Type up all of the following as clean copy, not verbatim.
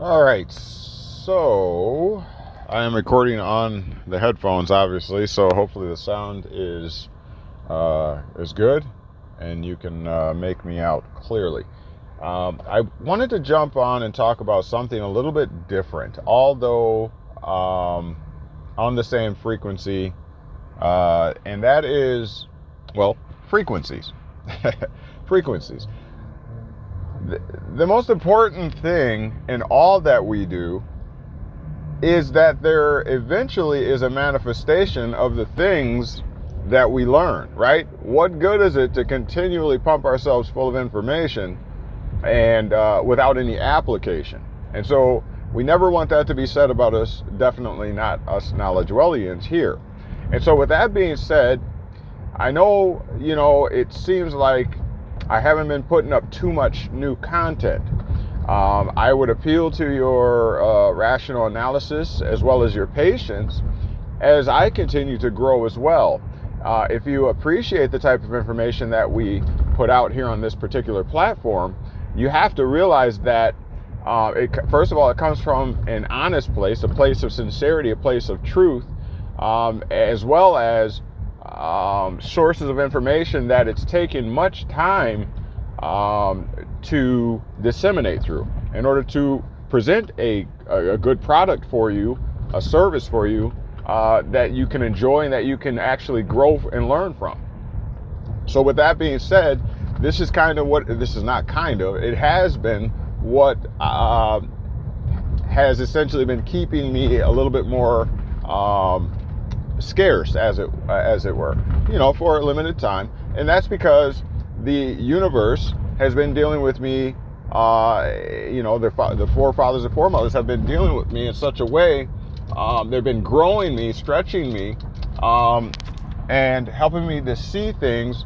All right, so I am recording on the headphones, obviously. So hopefully the sound is good, and you can make me out clearly. I wanted to jump on and talk about something a little bit different, although on the same frequency, and that is, well, frequencies. Frequencies. The most important thing in all that we do is that there eventually is a manifestation of the things that we learn, right? What good is it to continually pump ourselves full of information and without any application? And so we never want that to be said about us, definitely not us knowledge wellians here. And so with that being said, I know, it seems like I haven't been putting up too much new content. I would appeal to your rational analysis as well as your patience as I continue to grow as well. If you appreciate the type of information that we put out here on this particular platform, you have to realize that first of all, it comes from an honest place, a place of sincerity, a place of truth, as well as sources of information that it's taken much time to disseminate through in order to present a good product for you, a service for you that you can enjoy and that you can actually grow and learn from. So with that being said, this is kind of what, this is not kind of, it has been what has essentially been keeping me a little bit more scarce, as it were, for a limited time. And that's because the universe has been dealing with me, the forefathers and foremothers have been dealing with me in such a way, they've been growing me, stretching me, and helping me to see things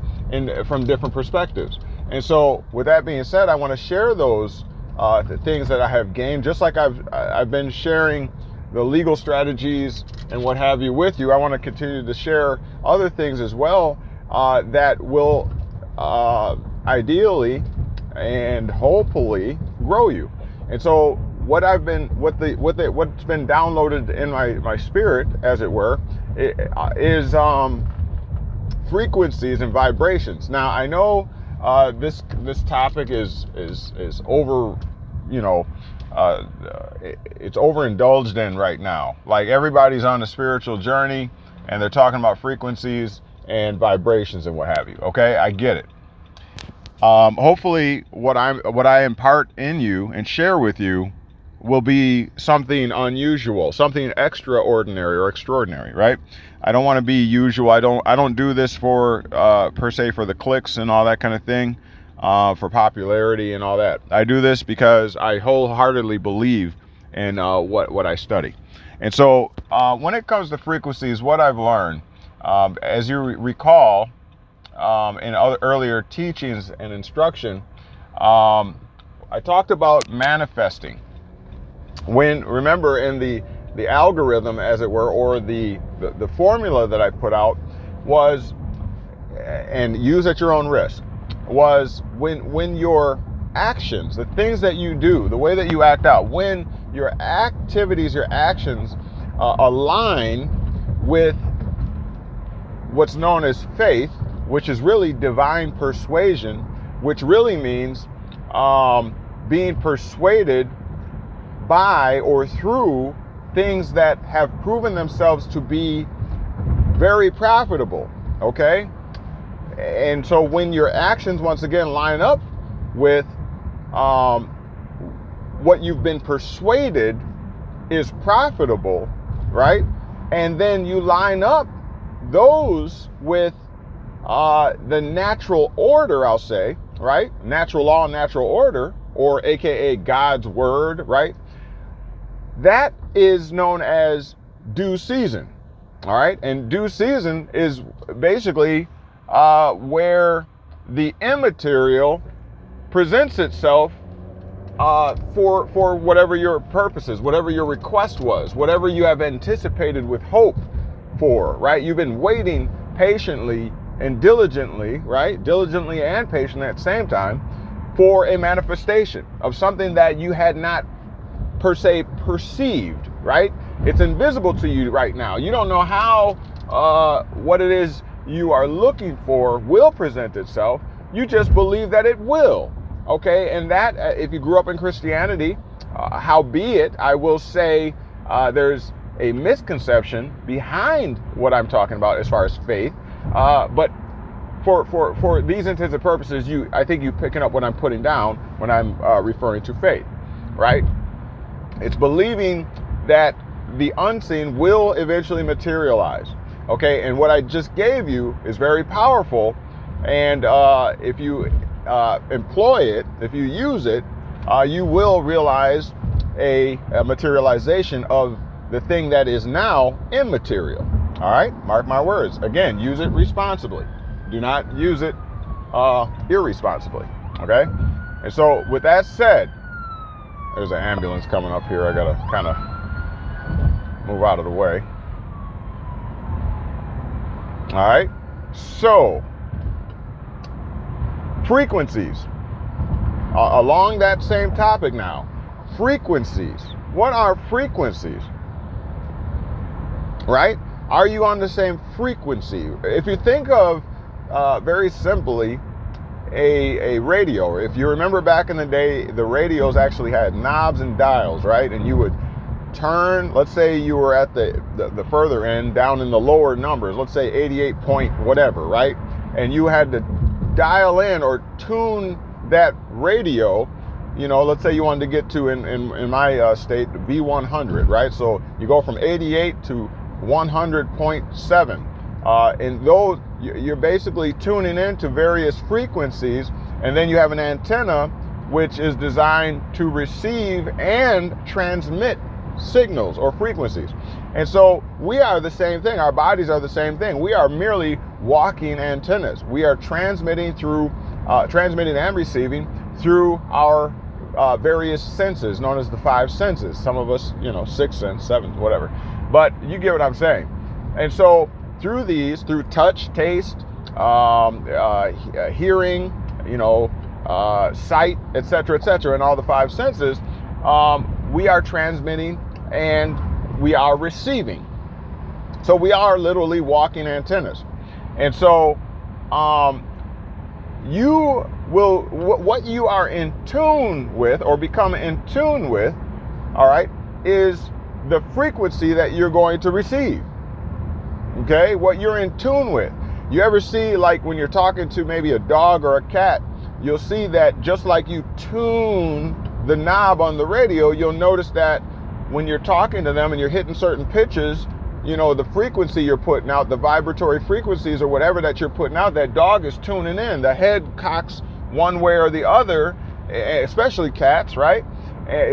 from different perspectives. And so with that being said, I want to share those the things that I have gained, just like I've been sharing the legal strategies and what have you with you. I want to continue to share other things as well that will ideally and hopefully grow you. And so what's been downloaded in my spirit, as it were, is frequencies and vibrations. Now I know this topic is over, it's overindulged in right now. Like, everybody's on a spiritual journey and they're talking about frequencies and vibrations and what have you. Okay, I get it. Hopefully what I impart in you and share with you will be something unusual, something extraordinary or extraordinary, right? I don't want to be usual. I don't do this for per se for the clicks and all that kind of thing, for popularity and all that. I do this because I wholeheartedly believe in what I study. And so when it comes to frequencies, what I've learned, as you recall, in other earlier teachings and instruction, I talked about manifesting. Remember in the algorithm, as it were, or the formula that I put out was, and use at your own risk, was when your actions, the things that you do, the way that you act out, when your activities, your actions align with what's known as faith, which is really divine persuasion, which really means being persuaded by or through things that have proven themselves to be very profitable, okay? And so when your actions, once again, line up with what you've been persuaded is profitable, right? And then you line up those with the natural order, I'll say, right? Natural law and natural order, or AKA God's word, right? That is known as due season, all right? And due season is basically where the immaterial presents itself for whatever your purpose is, whatever your request was, whatever you have anticipated with hope for, right? You've been waiting patiently and diligently, right? Diligently and patiently at the same time, for a manifestation of something that you had not per se perceived, right? It's invisible to you right now. You don't know how what it is you are looking for will present itself. You just believe that it will, okay? And that, if you grew up in Christianity, howbeit, I will say there's a misconception behind what I'm talking about as far as faith, but for these intents and purposes, I think you're picking up what I'm putting down when I'm referring to faith, right? It's believing that the unseen will eventually materialize, okay? And what I just gave you is very powerful, and if you employ it, if you use it, you will realize a materialization of the thing that is now immaterial. All right, mark my words. Again, use it responsibly. Do not use it irresponsibly, okay? And so with that said, there's an ambulance coming up here. I gotta kind of move out of the way. All right, so frequencies. Along that same topic now, frequencies. What are frequencies? Right? Are you on the same frequency? If you think of very simply a radio, if you remember back in the day, the radios actually had knobs and dials, right? And you would turn, let's say you were at the further end, down in the lower numbers, let's say 88 point whatever, right? And you had to dial in or tune that radio, you know, let's say you wanted to get to, in my state, V100, right? So you go from 88 to 100.7. And those, you're basically tuning into various frequencies, and then you have an antenna which is designed to receive and transmit signals or frequencies. And so we are the same thing. Our bodies are the same thing. We are merely walking antennas. We are transmitting and receiving through our various senses, known as the five senses. Some of us, you know, sixth sense, seventh, whatever. But you get what I'm saying. And so through these, through touch, taste, hearing, you know, sight, etc., and all the five senses, we are transmitting and we are receiving. So we are literally walking antennas. And so what you are in tune with or become in tune with, all right, is the frequency that you're going to receive. Okay, what you're in tune with. You ever see, like when you're talking to maybe a dog or a cat, you'll see that just like you tune the knob on the radio, you'll notice that when you're talking to them and you're hitting certain pitches, you know, the frequency you're putting out, the vibratory frequencies or whatever that you're putting out, that dog is tuning in. The head cocks one way or the other, especially cats, right?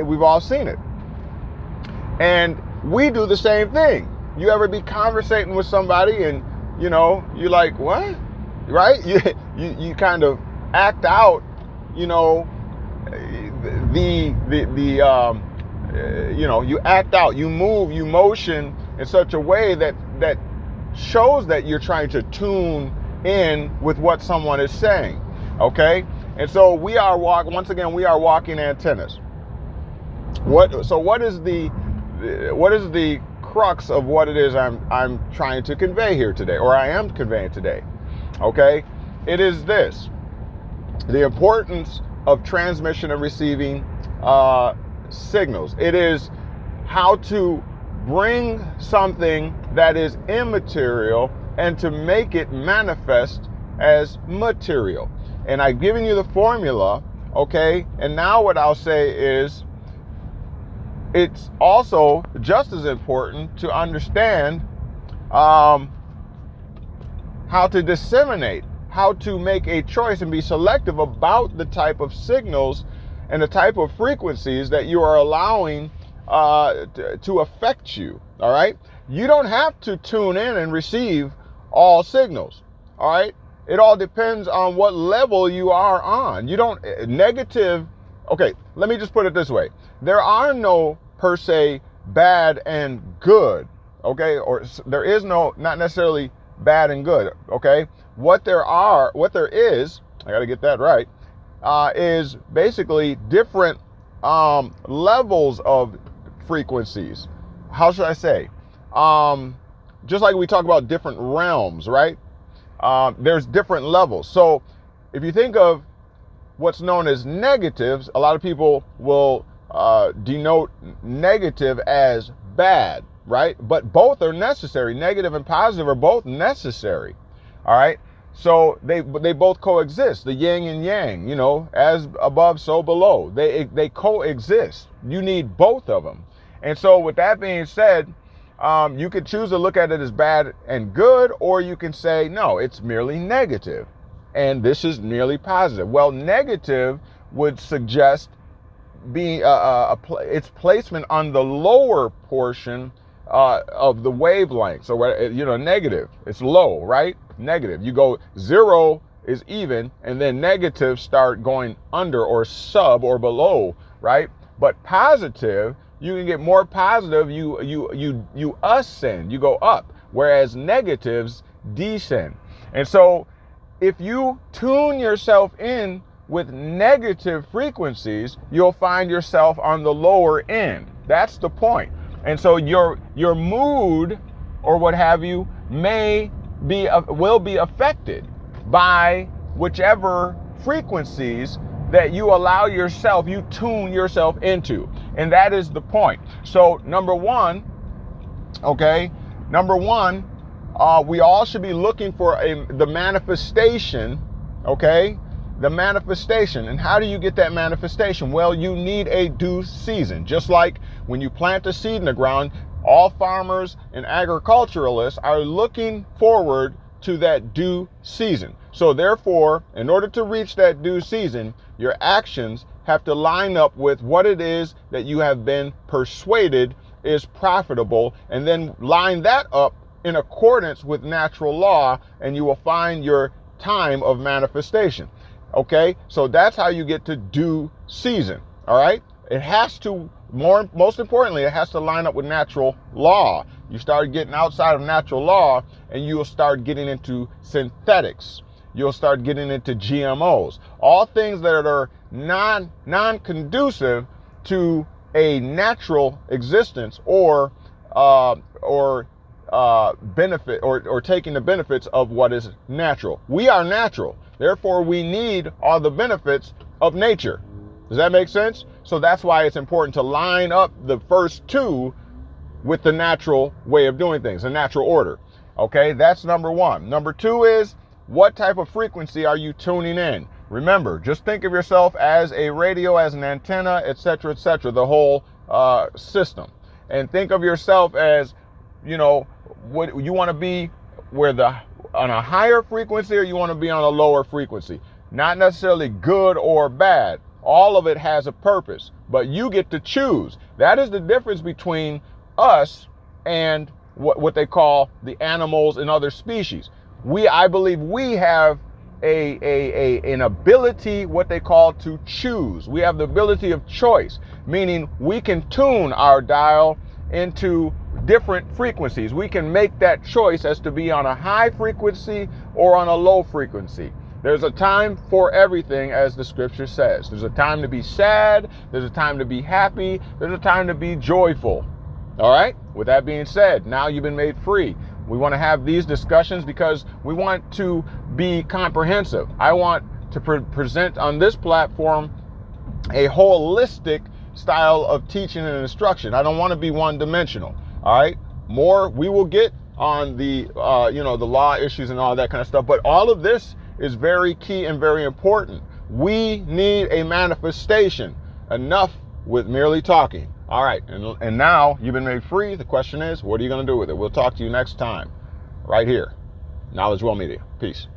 We've all seen it. And we do the same thing. You ever be conversating with somebody and, you know, you're like, what? Right? You kind of act out, you know, you know, you act out, you move, you motion in such a way that shows that you're trying to tune in with what someone is saying. Okay? And so we are once again, we are walking antennas. What is the crux of what it is I'm trying to convey here today, or I am conveying today? Okay? It is this: the importance of transmission and receiving signals. It is how to bring something that is immaterial and to make it manifest as material. And I've given you the formula, okay? And now what I'll say is, it's also just as important to understand how to disseminate, how to make a choice and be selective about the type of signals and the type of frequencies that you are allowing to affect you. All right? You don't have to tune in and receive all signals. All right? It all depends on what level you are on. You don't negative. Okay, let me just put it this way. There are no per se bad and good. Okay? Or there is no, not necessarily bad and good. Okay? What there is, I got to get that right, is basically different levels of frequencies. How should I say? Just like we talk about different realms, right? There's different levels. So if you think of what's known as negatives, a lot of people will denote negative as bad, right? But both are necessary. Negative and positive are both necessary. All right. So they both coexist. The yin and yang, you know, as above, so below. They coexist. You need both of them. And so with that being said, you could choose to look at it as bad and good, or you can say, no, it's merely negative, and this is merely positive. Well, negative would suggest being its placement on the lower portion of the wavelength. So, you know, negative, it's low, right? Negative. You go 0 is even, and then negatives start going under or sub or below, right? But positive, you can get more positive, you ascend, you go up, whereas negatives descend. And so if you tune yourself in with negative frequencies, you'll find yourself on the lower end. That's the point. And so your mood or what have you will be affected by whichever frequencies that you allow yourself, you tune yourself into. And that is the point. So number one, we all should be looking for the manifestation, okay? The manifestation. And how do you get that manifestation? Well, you need a due season. Just like when you plant a seed in the ground, all farmers and agriculturalists are looking forward to that due season. So therefore, in order to reach that due season, your actions have to line up with what it is that you have been persuaded is profitable, and then line that up in accordance with natural law, and you will find your time of manifestation. Okay, so that's how you get to due season. All right, it has to, most importantly, it has to line up with natural law. You start getting outside of natural law, and you'll start getting into synthetics. You'll start getting into GMOs, all things that are non-conducive to a natural existence or benefit or taking the benefits of what is natural. We are natural. Therefore, we need all the benefits of nature. Does that make sense? So that's why it's important to line up the first two with the natural way of doing things, the natural order. Okay, that's number one. Number two is, what type of frequency are you tuning in? Remember, just think of yourself as a radio, as an antenna, etc., the whole system. And think of yourself as, you know, what you want to be, on a higher frequency, or you want to be on a lower frequency. Not necessarily good or bad. All of it has a purpose, but you get to choose. That is the difference between us and what they call the animals and other species. I believe we have an ability, what they call, to choose. We have the ability of choice, meaning we can tune our dial into different frequencies. We can make that choice as to be on a high frequency or on a low frequency. There's a time for everything, as the scripture says. There's a time to be sad. There's a time to be happy. There's a time to be joyful. All right? With that being said, now you've been made free. We want to have these discussions because we want to be comprehensive. I want to present on this platform a holistic style of teaching and instruction. I don't want to be one-dimensional. All right? More we will get on the the law issues and all that kind of stuff, but all of this is very key and very important. We need a manifestation. Enough with merely talking. All right, and now you've been made free. The question is, what are you going to do with it? We'll talk to you next time, right here. Knowledge Well Media. Peace.